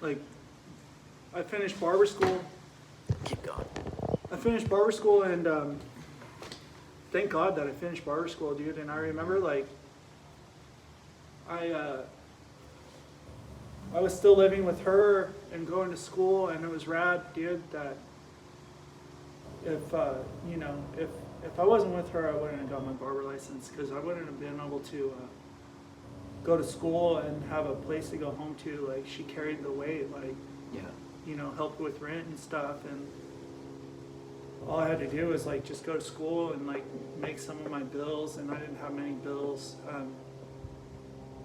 like, I finished barber school. Keep going. I finished barber school, and thank God that I finished barber school, dude. And I remember, like, I was still living with her and going to school, and it was rad, dude. That if you know, if I wasn't with her, I wouldn't have got my barber license, because I wouldn't have been able to go to school and have a place to go home to. Like, she carried the weight, like, Yeah. you know, helped with rent and stuff, and all I had to do was, like, just go to school and, like, make some of my bills, and I didn't have many bills.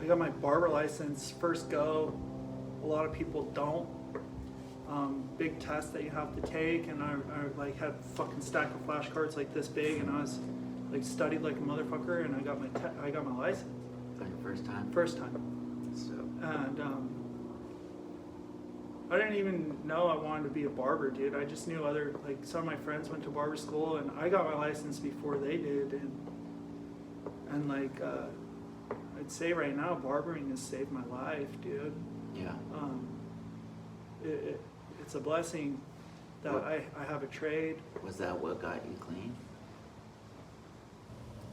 I got my barber license first go. A lot of people don't. Big test that you have to take, and I like had a fucking stack of flashcards like this big, and I was like studied like a motherfucker, and I got my license. On your first time? First time. So, And I didn't even know I wanted to be a barber, dude. I just knew like some of my friends went to barber school, and I got my license before they did, and like I'd say right now, barbering has saved my life, dude. yeah. It's a blessing that I have a trade. Was that what got you clean?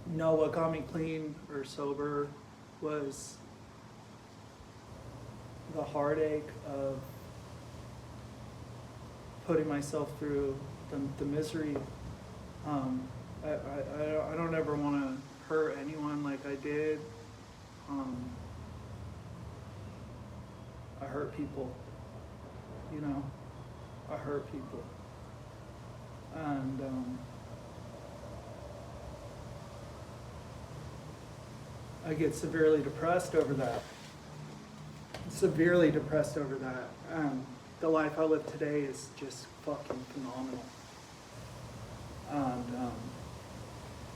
No, what got me clean or sober was the heartache of putting myself through the misery. I don't ever want to hurt anyone like I did. I hurt people, you know. I hurt people, and I get severely depressed over that. Severely depressed over that. The life I live today is just fucking phenomenal. And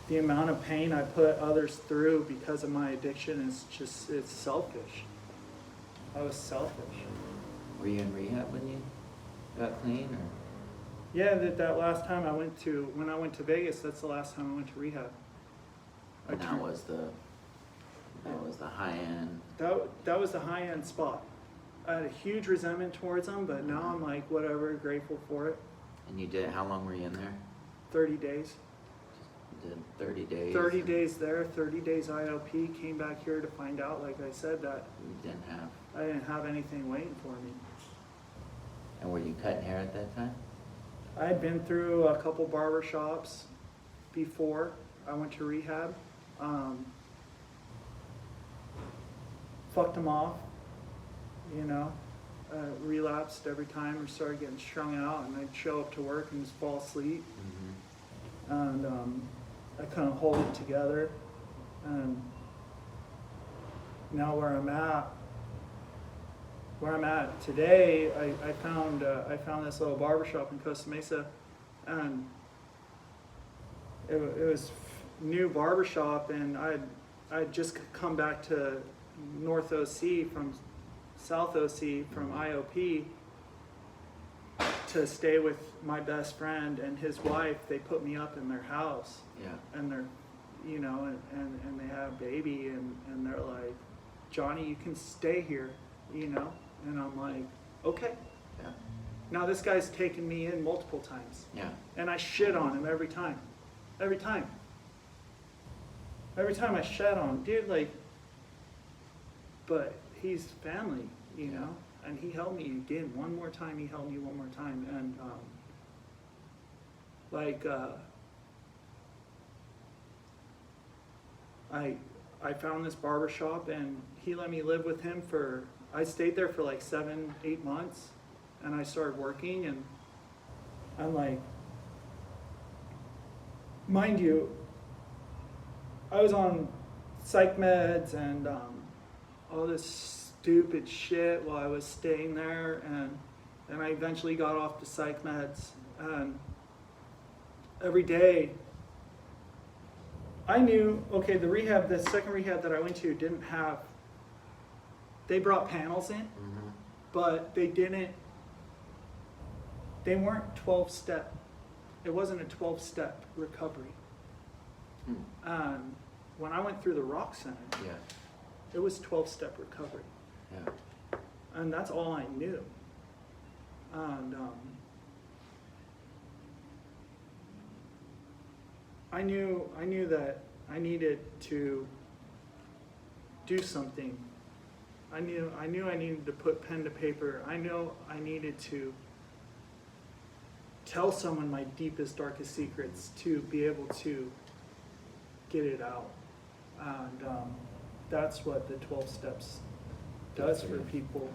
the amount of pain I put others through because of my addiction is just, it's selfish. I was selfish. Were you in rehab when you got clean, or? Yeah, that last time when I went to Vegas, that's the last time I went to rehab. And that was the high end. That was the high end spot. I had a huge resentment towards them, but now I'm like, whatever, grateful for it. And you did, how long were you in there? 30 days. You did 30 days? 30 days there, 30 days IOP, came back here to find out, like I said, that You didn't have. I didn't have anything waiting for me. And were you cutting hair at that time? I had been through a couple barber shops before I went to rehab. Fucked them off, you know. Relapsed every time or started getting strung out, and I'd show up to work and just fall asleep. Mm-hmm. And I couldn't hold it together. And now where I'm at today, I found this little barbershop in Costa Mesa, and it was new barbershop, and I'd just come back to North OC from South OC from IOP to stay with my best friend and his wife. They put me up in their house. Yeah. And they're, you know, and they have a baby, and they're like, Johnny, you can stay here, you know? And I'm like, okay. Yeah. Now this guy's taken me in multiple times. Yeah. And I shit on him every time. Every time. Every time I shit on him, dude, like, but he's family, you know? And he held me again one more time. He held me one more time. And I found this barbershop, and he let me live with him I stayed there for like 7-8 months, and I started working, and I'm like, mind you, I was on psych meds and all this stupid shit while I was staying there, and I eventually got off the psych meds, and every day I knew, okay, the second rehab that I went to didn't have, they brought panels in, Mm-hmm. but they weren't 12-step. It wasn't a 12-step recovery. When I went through the Rock Center, Yeah. it was 12-step recovery. Yeah. And that's all I knew. And I knew that I needed to do something. I knew I needed to put pen to paper. I know I needed to tell someone my deepest, darkest secrets to be able to get it out. And that's what the 12 steps does for people.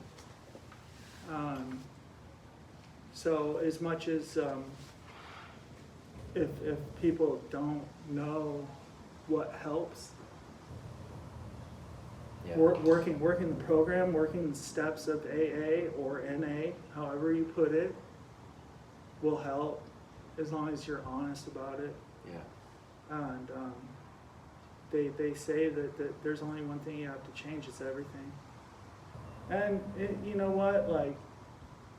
So as much as if people don't know what helps, Yeah. working the program, working the steps of AA or NA, however you put it, will help as long as you're honest about it. Yeah. And they say that there's only one thing you have to change, it's everything. And you know what, like,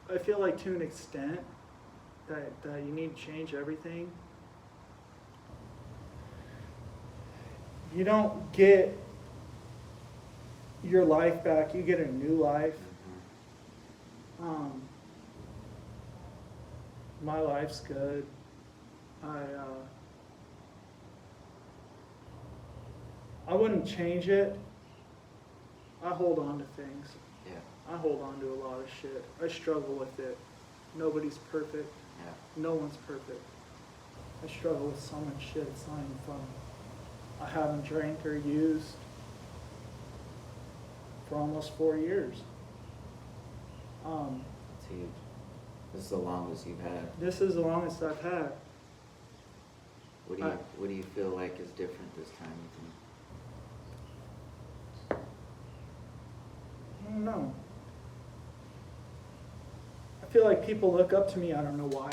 I feel like to an extent that you need to change everything. You don't get your life back, you get a new life. My life's good. I wouldn't change it. I hold on to things. Yeah. I hold on to a lot of shit. I struggle with it. Nobody's perfect. Yeah. No one's perfect. I struggle with so much shit, it's not even fun. I haven't drank or used for almost 4 years. It's huge. This is the longest you've had. This is the longest I've had. What do you feel like is different this time, you think? I don't know. I feel like people look up to me, I don't know why.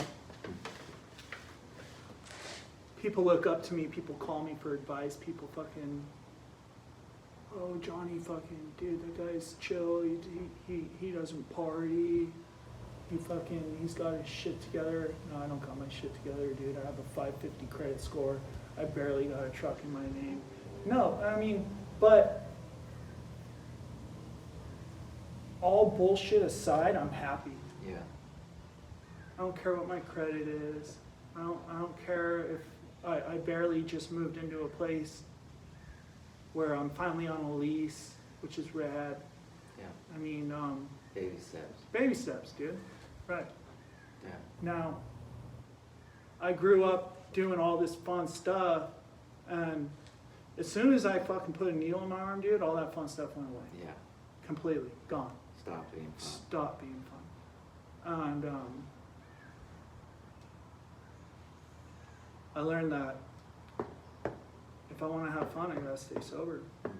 People look up to me, people call me for advice, people fucking, oh, Jonny, fucking, dude, that guy's chill, he doesn't party, he's got his shit together. No, I don't got my shit together, dude. I have a 550 credit score. I barely got a truck in my name. No, I mean, but all bullshit aside, I'm happy. Yeah. I don't care what my credit is. I don't care if I barely just moved into a place where I'm finally on a lease, which is rad. Yeah. I mean, Baby steps. baby steps, dude. Right. Yeah. Now, I grew up doing all this fun stuff, and as soon as I fucking put a needle in my arm, dude, all that fun stuff went away. Yeah. Completely. Gone. Stop being fun. Stop being fun. And I learned that if I want to have fun, I gotta stay sober. Mhm.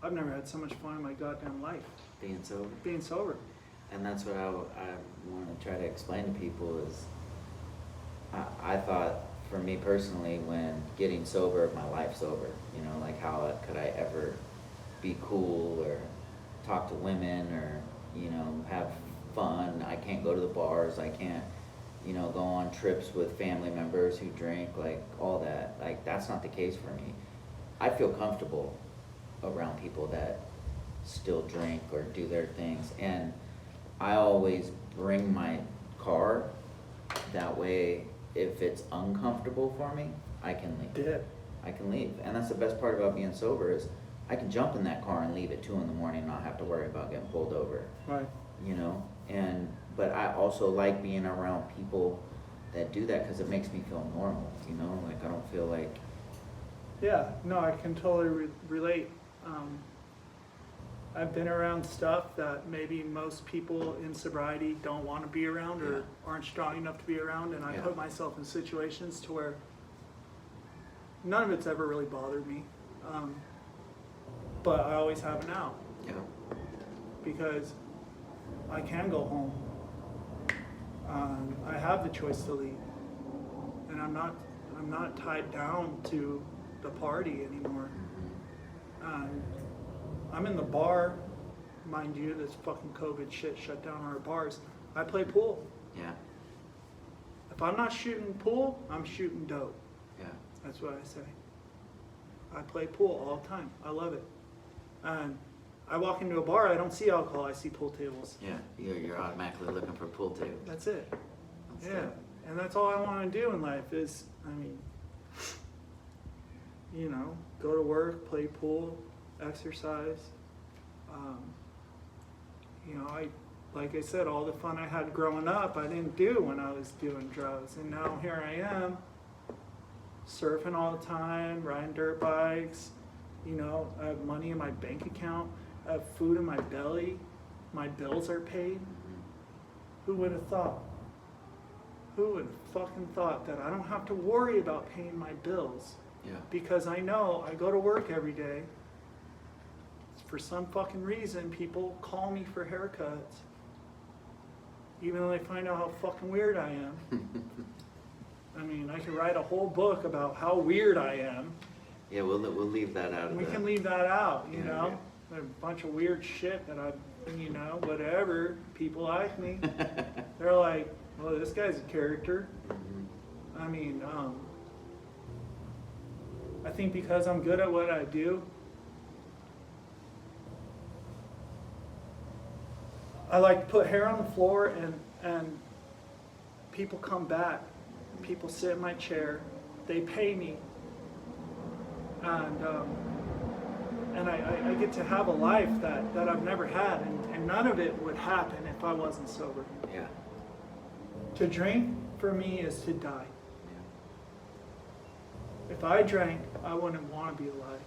I've never had so much fun in my goddamn life, Being sober. being sober. And that's what I want to try to explain to people is I thought for me personally when getting sober, my life's over, you know, like how could I ever be cool or talk to women or, you know, have fun. I can't go to the bars. I can't, you know, go on trips with family members who drink, like all that. Like that's not the case for me. I feel comfortable around people that still drink or do their things. And I always bring my car. That way, if it's uncomfortable for me, I can leave. Did. I can leave. And that's the best part about being sober is I can jump in that car and leave at 2 in the morning and not have to worry about getting pulled over. Right. You know? But I also like being around people that do that because it makes me feel normal, you know? Like I don't feel like... Yeah, no, I can totally relate. I've been around stuff that maybe most people in sobriety don't want to be around or Yeah. aren't strong enough to be around, and I Yeah. put myself in situations to where none of it's ever really bothered me. But I always have now Yeah. because I can go home. I have the choice to leave, and I'm not tied down to the party anymore. I'm in the bar, mind you, this fucking COVID shit shut down our bars. I play pool. Yeah. If I'm not shooting pool, I'm shooting dope. Yeah. That's what I say. I play pool all the time. I love it. And I walk into a bar, I don't see alcohol, I see pool tables. Yeah, you're automatically looking for pool tables. That's it. That's Yeah. it. And that's all I want to do in life is, I mean, you know, go to work, play pool, exercise. You know, like I said, all the fun I had growing up, I didn't do when I was doing drugs. And now here I am, surfing all the time, riding dirt bikes. You know, I have money in my bank account. I have food in my belly. My bills are paid. Who would have thought? Who would have fucking thought that I don't have to worry about paying my bills? Yeah. Because I know I go to work every day. For some fucking reason, people call me for haircuts. Even though they find out how fucking weird I am. I mean, I could write a whole book about how weird I am. Yeah, we'll leave that out of We the... can leave that out, you Yeah, know? A bunch of weird shit that I, you know, whatever. People like me. They're like, well, this guy's a character. Mhm. I mean, I think because I'm good at what I do, I like to put hair on the floor and people come back. People sit in my chair. They pay me. And I get to have a life that I've never had. And none of it would happen if I wasn't sober. Yeah. To drink, for me, is to die. If I drank, I wouldn't want to be alive.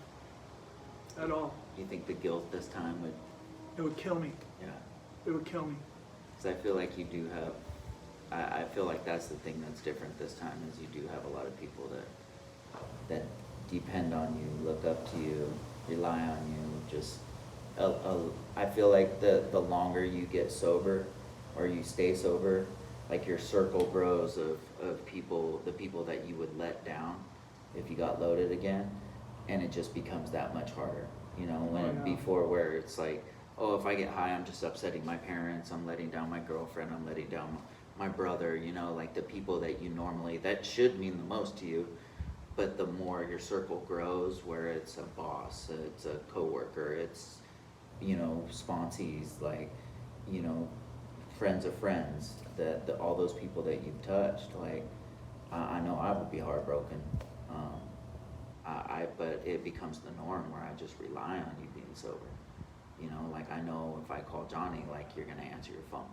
At all. You think the guilt this time would... It would kill me. Yeah. It would kill me. Because I feel like you do have... I feel like that's the thing that's different this time, is you do have a lot of people that depend on you, look up to you, rely on you. Just, I feel like the longer you get sober, or you stay sober, like your circle grows of people, the people that you would let down if you got loaded again, and it just becomes that much harder. You know, when before where it's like, oh, if I get high, I'm just upsetting my parents, I'm letting down my girlfriend, I'm letting down my brother, you know, like the people that you normally, that should mean the most to you. But the more your circle grows, where it's a boss, it's a coworker, it's, you know, sponsees, like, you know, friends of friends, all those people that you've touched, like, I know I would be heartbroken. But it becomes the norm where I just rely on you being sober. You know, like I know if I call Jonny, like you're gonna answer your phone.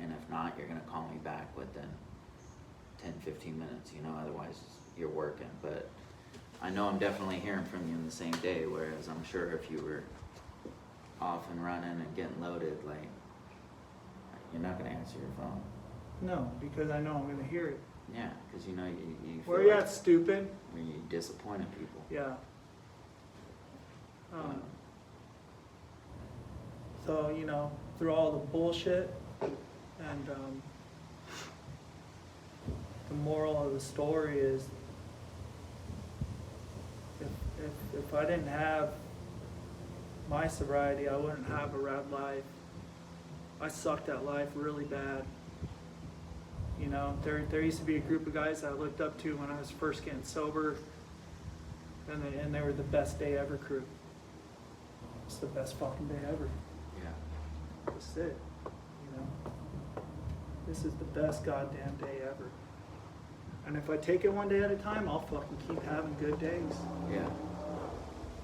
And if not, you're gonna call me back within 10, 15 minutes, you know, otherwise you're working. But I know I'm definitely hearing from you in the same day, whereas I'm sure if you were off and running and getting loaded, like, you're not gonna answer your phone. No, because I know I'm going to hear it. Yeah, because you know you Where feel you like at, stupid? when you disappointed people. Yeah. So, you know, through all the bullshit and the moral of the story is if I didn't have my sobriety, I wouldn't have a rad life. I sucked at life really bad. You know, there used to be a group of guys that I looked up to when I was first getting sober, and they were the best day ever crew. It's the best fucking day ever. Yeah. That's it. You know, this is the best goddamn day ever. And if I take it one day at a time, I'll fucking keep having good days. Yeah.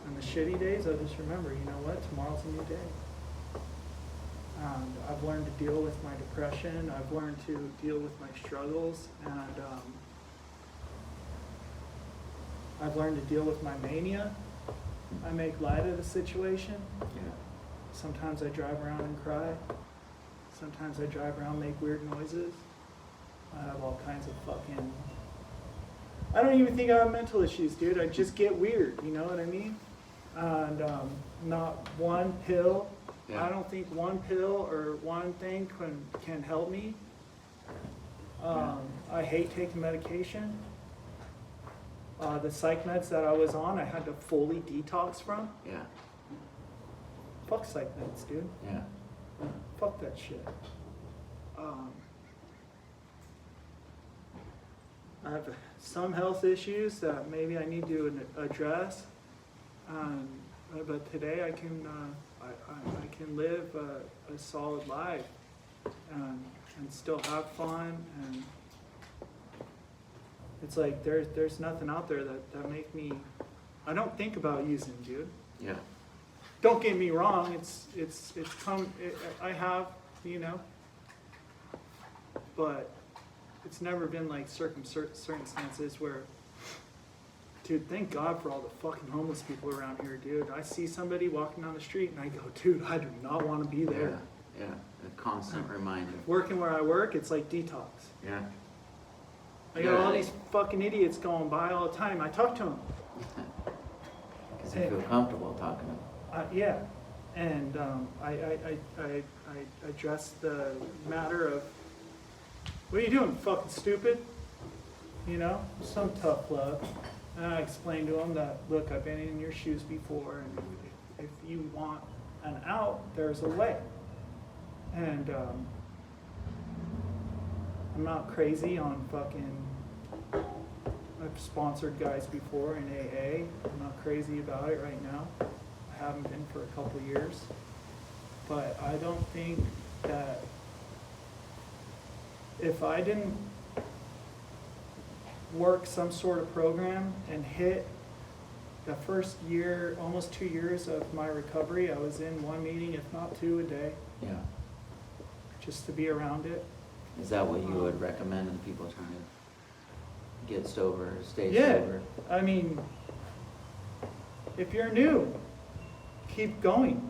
And the shitty days, I'll just remember, you know what, tomorrow's a new day. I've learned to deal with my depression. I've learned to deal with my struggles, and I've learned to deal with my mania. I make light of the situation. Yeah. Sometimes I drive around and cry. Sometimes I drive around and make weird noises. I have all kinds of fucking... I don't even think I have mental issues, dude. I just get weird, you know what I mean? And not one pill. Yeah. I don't think one pill or one thing can help me. I hate taking medication. The psych meds that I was on, I had to fully detox from. Yeah. Fuck psych meds, dude. Yeah. Fuck that shit. I have some health issues that maybe I need to address. But today I I can live a solid life and still have fun, and it's like there's nothing out there that make me. I don't think about using, dude. Yeah. Don't get me wrong. I have, but it's never been like circumstances where, dude, thank God for all the fucking homeless people around here, dude. I see somebody walking down the street and I go, dude, I do not want to be there. Yeah. A constant reminder. Working where I work, it's like detox. Yeah. I got all these fucking idiots going by all the time. I talk to them. Because you feel comfortable talking to them. Yeah, and I address the matter of, what are you doing, fucking stupid? Some tough love. And I explained to them that, look, I've been in your shoes before, and if you want an out, there's a way. And I'm not crazy on fucking, I've sponsored guys before in AA. I'm not crazy about it right now. I haven't been for a couple of years. But I don't think that if I didn't work some sort of program and hit the first year, almost 2 years of my recovery, I was in one meeting, if not two a day. Yeah. Just to be around it. Is that what you would recommend to people trying to get sober, stay sober? I mean, if you're new, keep going,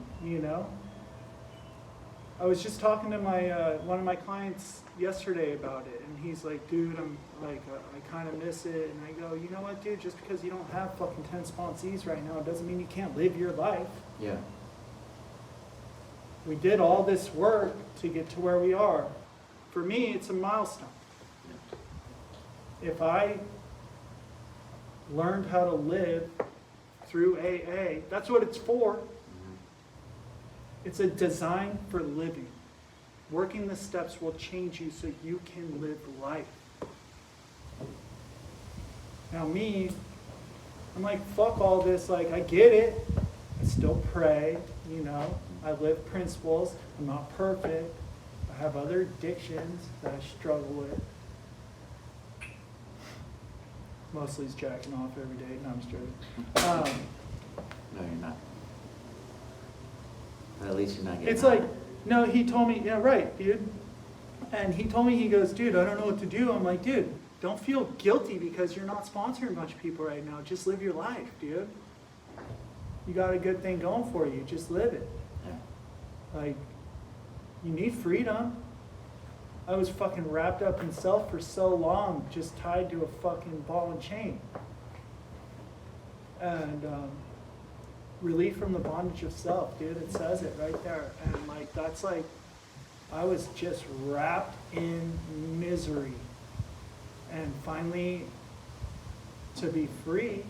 I was just talking to my one of my clients yesterday about it, and he's like, dude, I'm like, I kind of miss it. And I go, you know what, dude, just because you don't have fucking 10 sponsees right now, it doesn't mean you can't live your life. Yeah. We did all this work to get to where we are. For me, it's a milestone. If I learned how to live through AA, that's what it's for. It's a design for living. Working the steps will change you so you can live life. Now me, I'm like, fuck all this, like, I get it. I still pray, I live principles. I'm not perfect. I have other addictions that I struggle with. Mostly it's jacking off every day. No, I'm just joking. No, you're not. But at least you're not getting It's high. like, no, he told me, yeah, right, dude. And he told me, he goes, dude, I don't know what to do. I'm like, dude, don't feel guilty because you're not sponsoring a bunch of people right now. Just live your life, dude. You got a good thing going for you. Just live it. Yeah. Like, you need freedom. I was fucking wrapped up in self for so long, just tied to a fucking ball and chain. And relief from the bondage of self, dude. It says it right there. And like, that's like, I was just wrapped in misery. And finally, to be free,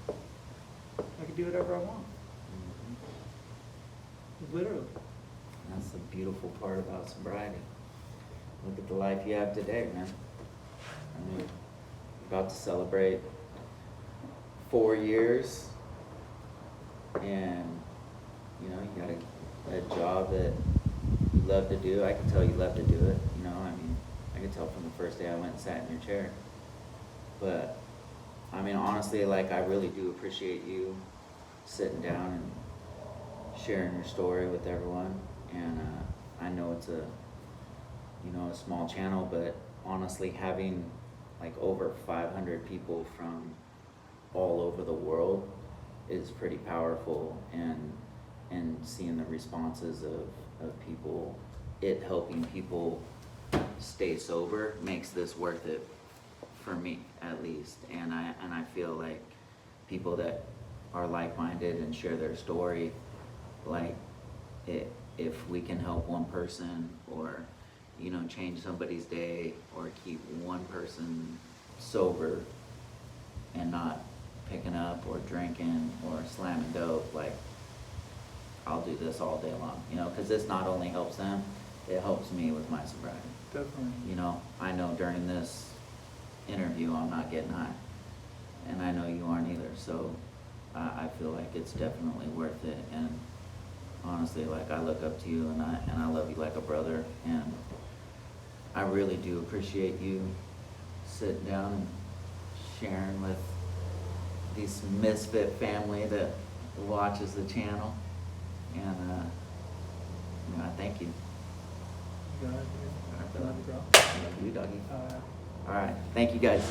I could do whatever I want. Literally. That's the beautiful part about sobriety. Look at the life you have today, man. I mean, you're about to celebrate 4 years, and you got a job that you love to do. I can tell you love to do it. I can tell from the first day I went and sat in your chair. But I mean, honestly, like, I really do appreciate you sitting down and sharing your story with everyone. And I know it's a small channel, but honestly, having like over 500 people from all over the world is pretty powerful, and seeing the responses of people, it helping people stay sober makes this worth it for me, at least. And I feel like people that are like-minded and share their story, like, if we can help one person, or change somebody's day, or keep one person sober and not picking up or drinking or slamming dope, like, I'll do this all day long, because this not only helps them, it helps me with my sobriety. Definitely. I know during this interview I'm not getting high, and I know you aren't either, so I feel like it's definitely worth it. And honestly, like, I look up to you, and I love you like a brother, and I really do appreciate you sitting down and sharing with this misfit family that watches the channel, and I thank you. You got it, dude. I love you, bro. I love you, doggy. All right, thank you guys.